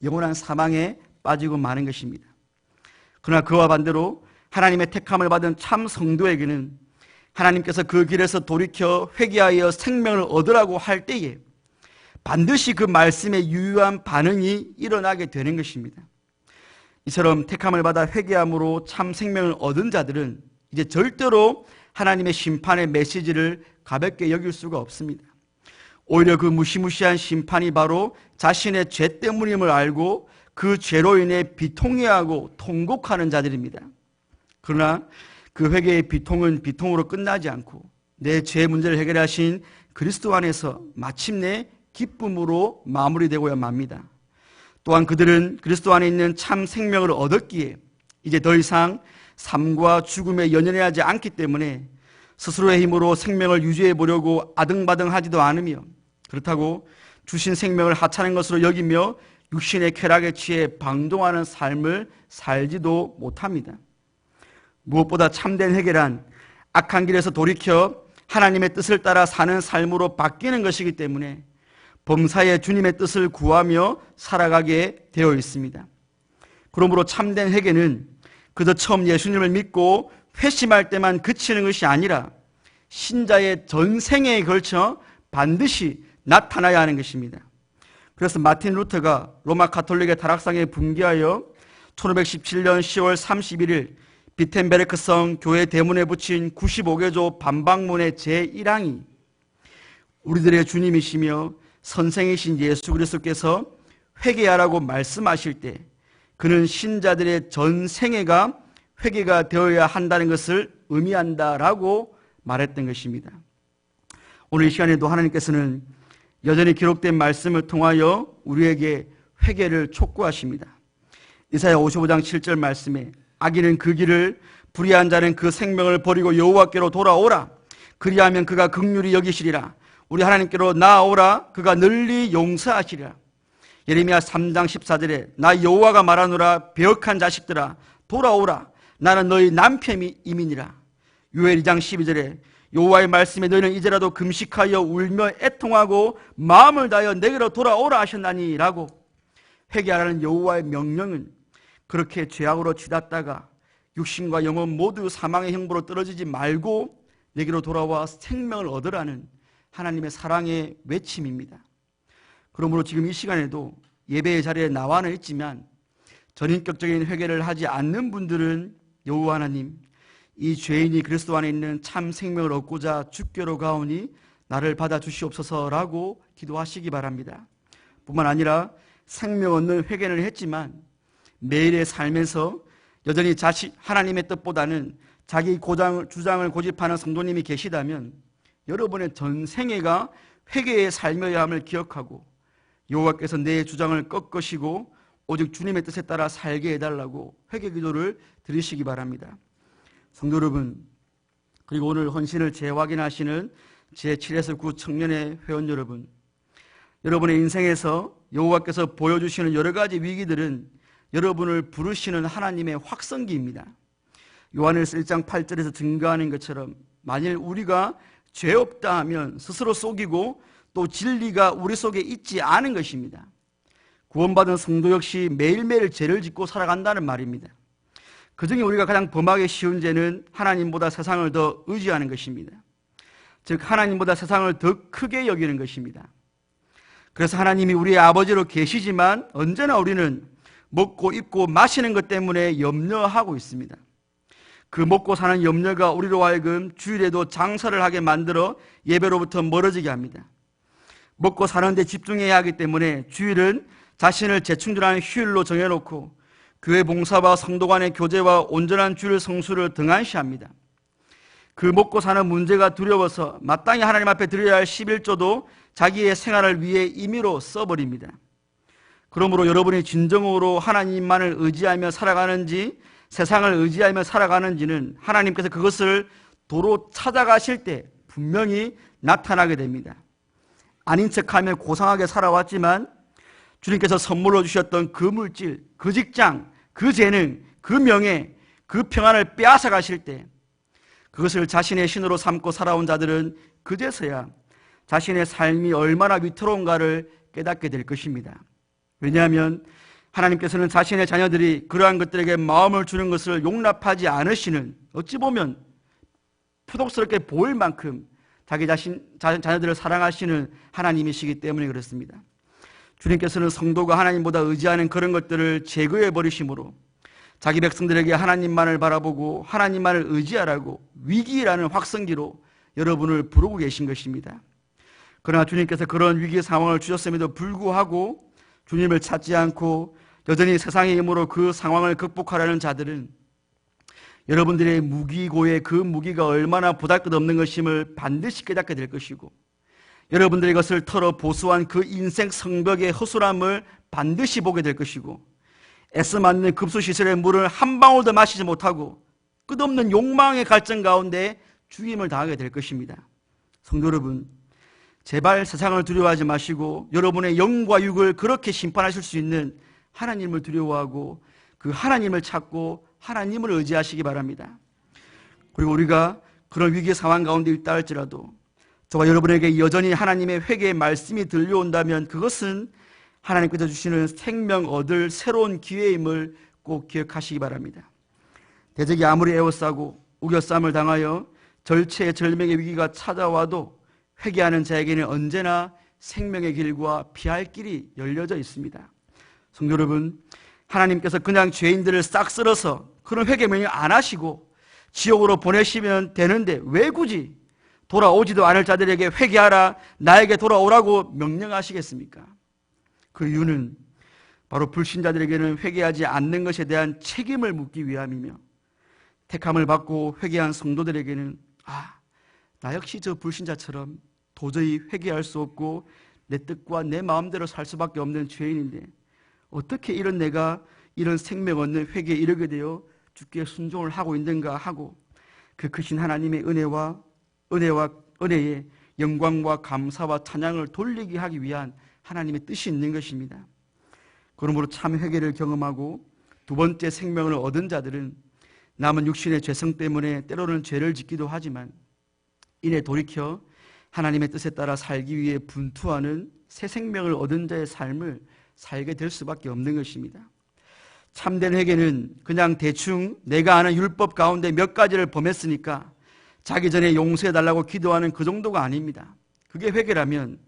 영원한 사망에 빠지고 마는 것입니다. 그러나 그와 반대로 하나님의 택함을 받은 참 성도에게는 하나님께서 그 길에서 돌이켜 회개하여 생명을 얻으라고 할 때에 반드시 그 말씀에 유효한 반응이 일어나게 되는 것입니다. 이처럼 택함을 받아 회개함으로 참 생명을 얻은 자들은 이제 절대로 하나님의 심판의 메시지를 가볍게 여길 수가 없습니다. 오히려 그 무시무시한 심판이 바로 자신의 죄 때문임을 알고 그 죄로 인해 비통해하고 통곡하는 자들입니다. 그러나 그 회개의 비통은 비통으로 끝나지 않고 내 죄 문제를 해결하신 그리스도 안에서 마침내 기쁨으로 마무리되고야 맙니다. 또한 그들은 그리스도 안에 있는 참 생명을 얻었기에 이제 더 이상 삶과 죽음에 연연하지 않기 때문에 스스로의 힘으로 생명을 유지해 보려고 아등바등하지도 않으며 그렇다고 주신 생명을 하찮은 것으로 여기며 육신의 쾌락에 취해 방종하는 삶을 살지도 못합니다. 무엇보다 참된 회개란 악한 길에서 돌이켜 하나님의 뜻을 따라 사는 삶으로 바뀌는 것이기 때문에 범사에 주님의 뜻을 구하며 살아가게 되어 있습니다. 그러므로 참된 회개는 그저 처음 예수님을 믿고 회심할 때만 그치는 것이 아니라 신자의 전생에 걸쳐 반드시 나타나야 하는 것입니다. 그래서 마틴 루터가 로마 가톨릭의 타락상에 붕괴하여 1517년 10월 31일 비텐베르크성 교회 대문에 붙인 95개조 반박문의 제1항이 우리들의 주님이시며 선생이신 예수 그리스도께서 회개하라고 말씀하실 때 그는 신자들의 전생애가 회개가 되어야 한다는 것을 의미한다라고 말했던 것입니다. 오늘 이 시간에도 하나님께서는 여전히 기록된 말씀을 통하여 우리에게 회개를 촉구하십니다. 이사야 55장 7절 말씀에 악인은 그 길을 불의한 자는 그 생명을 버리고 여호와께로 돌아오라. 그리하면 그가 긍휼히 여기시리라. 우리 하나님께로 나아오라. 그가 널리 용서하시리라. 예레미야 3장 14절에 나 여호와가 말하노라. 배역한 자식들아 돌아오라. 나는 너희 남편이민이라. 요엘 2장 12절에 여호와의 말씀에 너희는 이제라도 금식하여 울며 애통하고 마음을 다하여 내게로 돌아오라 하셨나니 라고 회개하라는 여호와의 명령은 그렇게 죄악으로 치닫다가 육신과 영혼 모두 사망의 형부로 떨어지지 말고 내게로 돌아와 생명을 얻으라는 하나님의 사랑의 외침입니다. 그러므로 지금 이 시간에도 예배의 자리에 나와는 있지만 전인격적인 회개를 하지 않는 분들은 여호와 하나님, 이 죄인이 그리스도 안에 있는 참 생명을 얻고자 주께로 가오니 나를 받아주시옵소서라고 기도하시기 바랍니다. 뿐만 아니라 생명 얻는 회개를 했지만 매일의 삶에서 여전히 하나님의 뜻보다는 자기 주장을 고집하는 성도님이 계시다면 여러분의 전생애가 회개의 삶이어야 함을 기억하고 여호와께서 내 주장을 꺾으시고 오직 주님의 뜻에 따라 살게 해달라고 회개 기도를 드리시기 바랍니다. 성도 여러분, 그리고 오늘 헌신을 재확인하시는 제7에서 9 청년의 회원 여러분, 여러분의 인생에서 여호와께서 보여주시는 여러 가지 위기들은 여러분을 부르시는 하나님의 확성기입니다. 요한일서 1장 8절에서 증거하는 것처럼 만일 우리가 죄 없다 하면 스스로 속이고 또 진리가 우리 속에 있지 않은 것입니다. 구원받은 성도 역시 매일매일 죄를 짓고 살아간다는 말입니다. 그중에 우리가 가장 범하기 쉬운 죄는 하나님보다 세상을 더 의지하는 것입니다. 즉 하나님보다 세상을 더 크게 여기는 것입니다. 그래서 하나님이 우리의 아버지로 계시지만 언제나 우리는 먹고 입고 마시는 것 때문에 염려하고 있습니다. 그 먹고 사는 염려가 우리로 하여금 주일에도 장사를 하게 만들어 예배로부터 멀어지게 합니다. 먹고 사는 데 집중해야 하기 때문에 주일은 자신을 재충전하는 휴일로 정해놓고 교회 봉사와 성도 간의 교제와 온전한 주일 성수를 등한시합니다. 그 먹고 사는 문제가 두려워서 마땅히 하나님 앞에 드려야 할 11조도 자기의 생활을 위해 임의로 써버립니다. 그러므로 여러분이 진정으로 하나님만을 의지하며 살아가는지 세상을 의지하며 살아가는지는 하나님께서 그것을 도로 찾아가실 때 분명히 나타나게 됩니다. 아닌 척하며 고상하게 살아왔지만 주님께서 선물로 주셨던 그 물질, 그 직장, 그 재능, 그 명예, 그 평안을 빼앗아 가실 때 그것을 자신의 신으로 삼고 살아온 자들은 그제서야 자신의 삶이 얼마나 위태로운가를 깨닫게 될 것입니다. 왜냐하면 하나님께서는 자신의 자녀들이 그러한 것들에게 마음을 주는 것을 용납하지 않으시는, 어찌 보면 표독스럽게 보일 만큼 자기 자녀들을 사랑하시는 하나님이시기 때문에 그렇습니다. 주님께서는 성도가 하나님보다 의지하는 그런 것들을 제거해 버리심으로 자기 백성들에게 하나님만을 바라보고 하나님만을 의지하라고 위기라는 확성기로 여러분을 부르고 계신 것입니다. 그러나 주님께서 그런 위기 상황을 주셨음에도 불구하고 주님을 찾지 않고 여전히 세상의 힘으로 그 상황을 극복하라는 자들은 여러분들의 무기고의 그 무기가 얼마나 보잘것없는 것임을 반드시 깨닫게 될 것이고 여러분들이 이것을 털어 보수한 그 인생 성벽의 허술함을 반드시 보게 될 것이고 애써 맞는 급수시설의 물을 한 방울도 마시지 못하고 끝없는 욕망의 갈증 가운데 죽임을 당하게 될 것입니다. 성도 여러분, 제발 세상을 두려워하지 마시고 여러분의 영과 육을 그렇게 심판하실 수 있는 하나님을 두려워하고 그 하나님을 찾고 하나님을 의지하시기 바랍니다. 그리고 우리가 그런 위기 상황 가운데 있다 할지라도 저와 여러분에게 여전히 하나님의 회개의 말씀이 들려온다면 그것은 하나님께서 주시는 생명 얻을 새로운 기회임을 꼭 기억하시기 바랍니다. 대적이 아무리 에워싸고 우겨싸움을 당하여 절체절명의 위기가 찾아와도 회개하는 자에게는 언제나 생명의 길과 피할 길이 열려져 있습니다. 성도 여러분, 하나님께서 그냥 죄인들을 싹 쓸어서 그런 회개 명령 안 하시고 지옥으로 보내시면 되는데 왜 굳이 돌아오지도 않을 자들에게 회개하라, 나에게 돌아오라고 명령하시겠습니까? 그 이유는 바로 불신자들에게는 회개하지 않는 것에 대한 책임을 묻기 위함이며 택함을 받고 회개한 성도들에게는 나 역시 저 불신자처럼 도저히 회개할 수 없고 내 뜻과 내 마음대로 살 수밖에 없는 죄인인데 어떻게 이런 내가 이런 생명 얻는 회개에 이르게 되어 주께 순종을 하고 있는가 하고 그 크신 하나님의 은혜의 영광과 감사와 찬양을 돌리게 하기 위한 하나님의 뜻이 있는 것입니다. 그러므로 참 회개를 경험하고 두 번째 생명을 얻은 자들은 남은 육신의 죄성 때문에 때로는 죄를 짓기도 하지만 이내 돌이켜 하나님의 뜻에 따라 살기 위해 분투하는 새 생명을 얻은 자의 삶을 살게 될 수밖에 없는 것입니다. 참된 회개는 그냥 대충 내가 아는 율법 가운데 몇 가지를 범했으니까 자기 전에 용서해달라고 기도하는 그 정도가 아닙니다. 그게 회개라면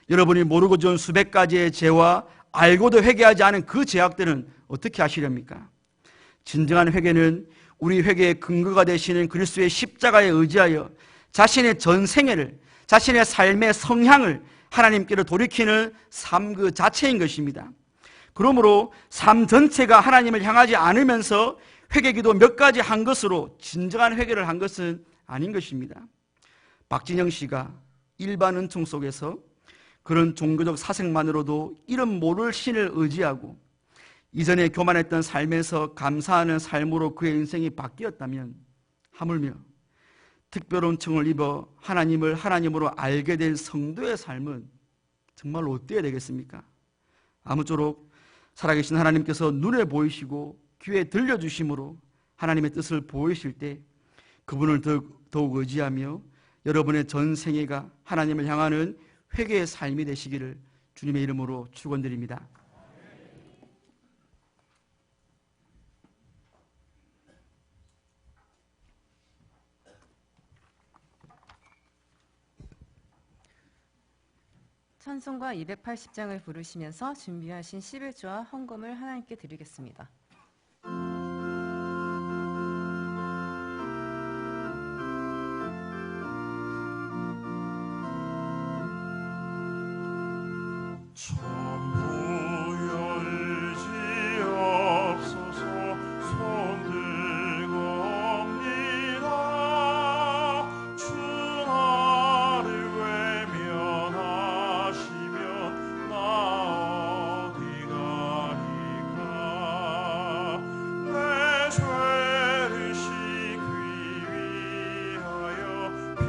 여러분이 모르고 지은 수백 가지의 죄와 알고도 회개하지 않은 그 죄악들은 어떻게 하시렵니까? 진정한 회개는 우리 회개의 근거가 되시는 그리스도의 십자가에 의지하여 자신의 전생애를, 자신의 삶의 성향을 하나님께로 돌이키는 삶 그 자체인 것입니다. 그러므로 삶 전체가 하나님을 향하지 않으면서 회개기도 몇 가지 한 것으로 진정한 회개를 한 것은 아닌 것입니다. 박진영 씨가 일반 은총 속에서 그런 종교적 사색만으로도 이름 모를 신을 의지하고 이전에 교만했던 삶에서 감사하는 삶으로 그의 인생이 바뀌었다면 하물며 특별한 칭을 입어 하나님을 하나님으로 알게 된 성도의 삶은 정말로 어때야 되겠습니까? 아무쪼록 살아계신 하나님께서 눈에 보이시고 귀에 들려주심으로 하나님의 뜻을 보이실 때 그분을 더욱 의지하며 여러분의 전생애가 하나님을 향하는 회개의 삶이 되시기를 주님의 이름으로 축원드립니다. 찬송가 280장을 부르시면서 준비하신 11조와 헌금을 하나님께 드리겠습니다. 전부 열지옵소서. 손 들고 옵니다. 주 나를 외면하시면 나 어디 가리까. 내 죄를 씻기 위하여 피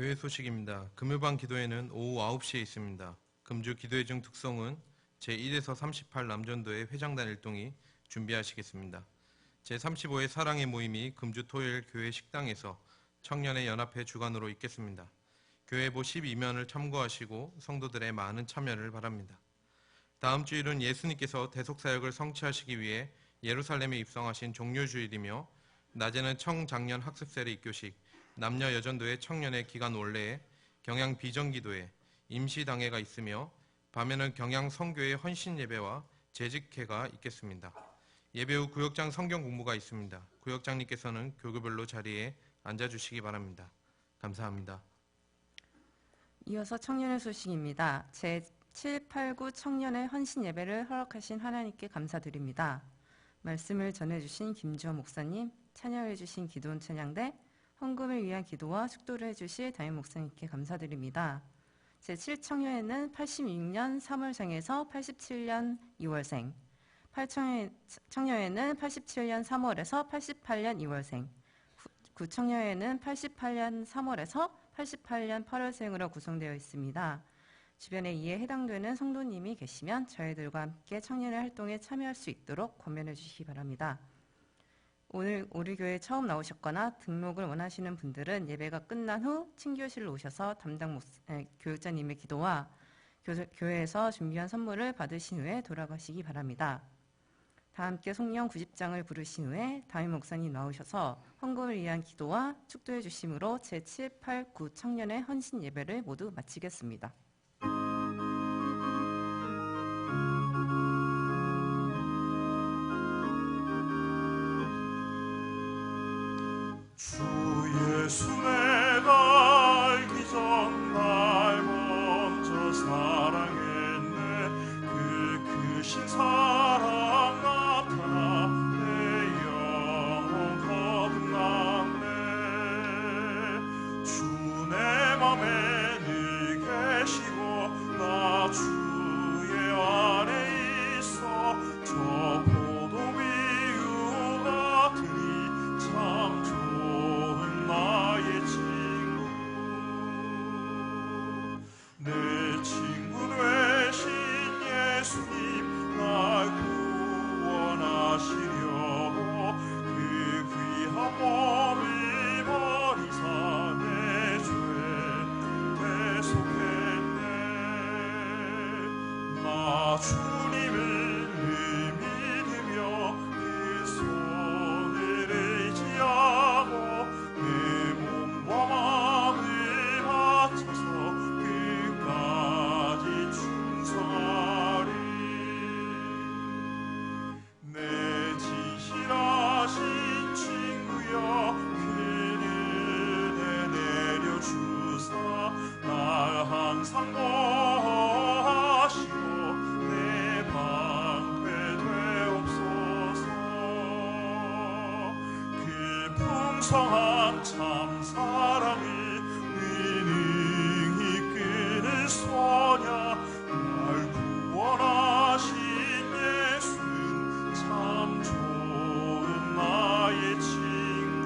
교회 소식입니다. 금요반 기도회는 오후 9시에 있습니다. 금주 기도회 중 특성은 제1에서 38 남전도회 회장단 일동이 준비하시겠습니다. 제35회 사랑의 모임이 금주 토요일 교회 식당에서 청년의 연합회 주관으로 있겠습니다. 교회보 12면을 참고하시고 성도들의 많은 참여를 바랍니다. 다음 주일은 예수님께서 대속사역을 성취하시기 위해 예루살렘에 입성하신 종료주일이며 낮에는 청장년 학습세례 입교식, 남녀 여전도회 청년의 기간 원래에 경양 비정기도회, 임시당회가 있으며 밤에는 경양 성교회 헌신 예배와 재직회가 있겠습니다. 예배 후 구역장 성경 공부가 있습니다. 구역장님께서는 교구별로 자리에 앉아주시기 바랍니다. 감사합니다. 이어서 청년의 소식입니다. 제7, 8, 9 청년의 헌신 예배를 허락하신 하나님께 감사드립니다. 말씀을 전해주신 김주호 목사님, 찬양해주신 기도원 찬양대, 헌금을 위한 기도와 축도를 해주실 담임 목사님께 감사드립니다. 제7청년회는 86년 3월생에서 87년 2월생, 8청년회는 87년 3월에서 88년 2월생, 9청년회는 88년 3월에서 88년 8월생으로 구성되어 있습니다. 주변에 이에 해당되는 성도님이 계시면 저희들과 함께 청년의 활동에 참여할 수 있도록 권면해 주시기 바랍니다. 오늘 우리 교회에 처음 나오셨거나 등록을 원하시는 분들은 예배가 끝난 후 친교실로 오셔서 담당 교육자님의 기도와 교회에서 준비한 선물을 받으신 후에 돌아가시기 바랍니다. 다 함께 송영 90장을 부르신 후에 담임 목사님 나오셔서 헌금을 위한 기도와 축도해 주심으로 제7, 8, 9 청년의 헌신 예배를 모두 마치겠습니다. 주 예수 내가 알기 전 날 먼저 사랑했네. 그 크신 사랑 나타나 내 영혼 거듭났네. 주 내 맘에 늘 계시고 나 주의 안에 있어. 저 포도비유 같으니 참 좋은 나의 친구. 내 친구 되신 예수님 날 구원하시려고 그 귀한 몸을 버리사 내 죄 대속했네. 나 주님을 늘 믿으며 그 손을 의지하고 내 몸과 마음을 바쳐서 끝까지 충성하리. 내 진실하신 친구여 그 은혜 내려주사 날 항상 보호하시고 내 방패 되옵소서. 그 풍성한 참 사랑을 능히 끄는 소냐. 날 구원하신 예수는 참 좋은 나의 친구.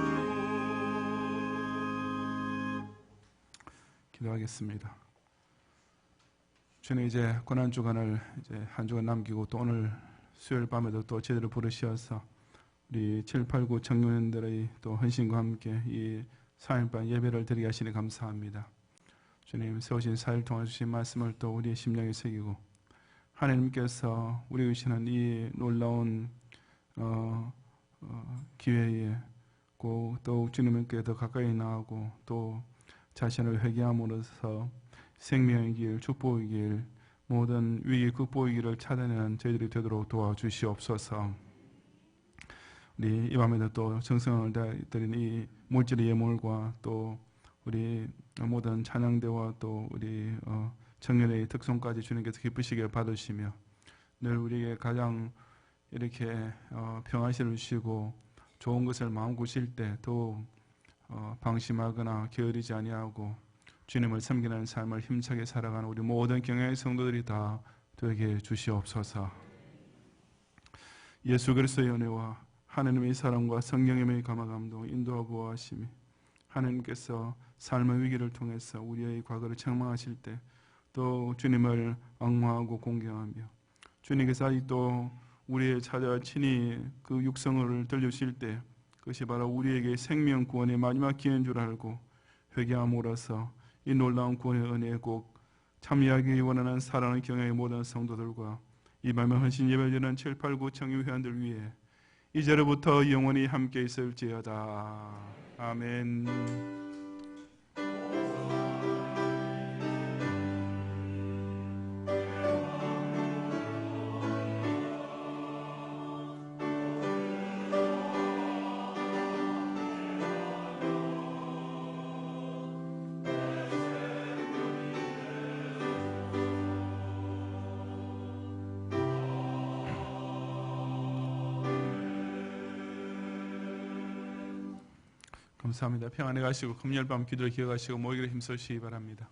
기도하겠습니다. 주님, 이제 고난 주간을 이제 한 주간 남기고 또 오늘 수요일 밤에도 또 제대로 부르시어서 우리 7, 8, 9 청년들의 또 헌신과 함께 이 4일반 예배를 드리게 하시니 감사합니다. 주님, 세우신 4일 동안 주신 말씀을 또 우리의 심령에 새기고 하나님께서 우리 주시는 이 놀라운 기회에 꼭 더욱 주님께 더 가까이 나아가고 또 자신을 회개함으로써 생명의 길, 축복의 길, 모든 위기 극복의 길을 찾아내는 저희들이 되도록 도와주시옵소서. 우리 이 밤에도 또 정성을 다드린 이 물질의 예물과 또 우리 모든 찬양대와 또 우리 청년의 특송까지 주님께서 기쁘시게 받으시며 늘 우리에게 가장 이렇게 평안시를 주시고 좋은 것을 마음 구실 때 더욱 방심하거나 게으르지 아니하고 주님을 섬기는 삶을 힘차게 살아가는 우리 모든 경외의 성도들이 다 되게 주시옵소서. 예수 그리스도의 은혜와 하나님의 사랑과 성령님의 감화 감동 인도하고 보호하심이 하나님께서 삶의 위기를 통해서 우리의 과거를 책망하실 때 또 주님을 악마하고 공경하며 주님께서 아직도 우리의 찾아 친히 그 육성을 들려주실 때 그것이 바로 우리에게 생명 구원의 마지막 기회인 줄 알고 회개함으로써 이 놀라운 구원의 은혜에 꼭 참여하기 원하는 사랑의 경영의 모든 성도들과 이 밤에 헌신 예배드리는 7, 8, 9 청유 회원들 위해 이제로부터 영원히 함께 있을지어다. 아멘. 감사합니다. 평안히 가시고 금요일 밤 기도를 기억하시고 모이기를 힘쓰시기 바랍니다.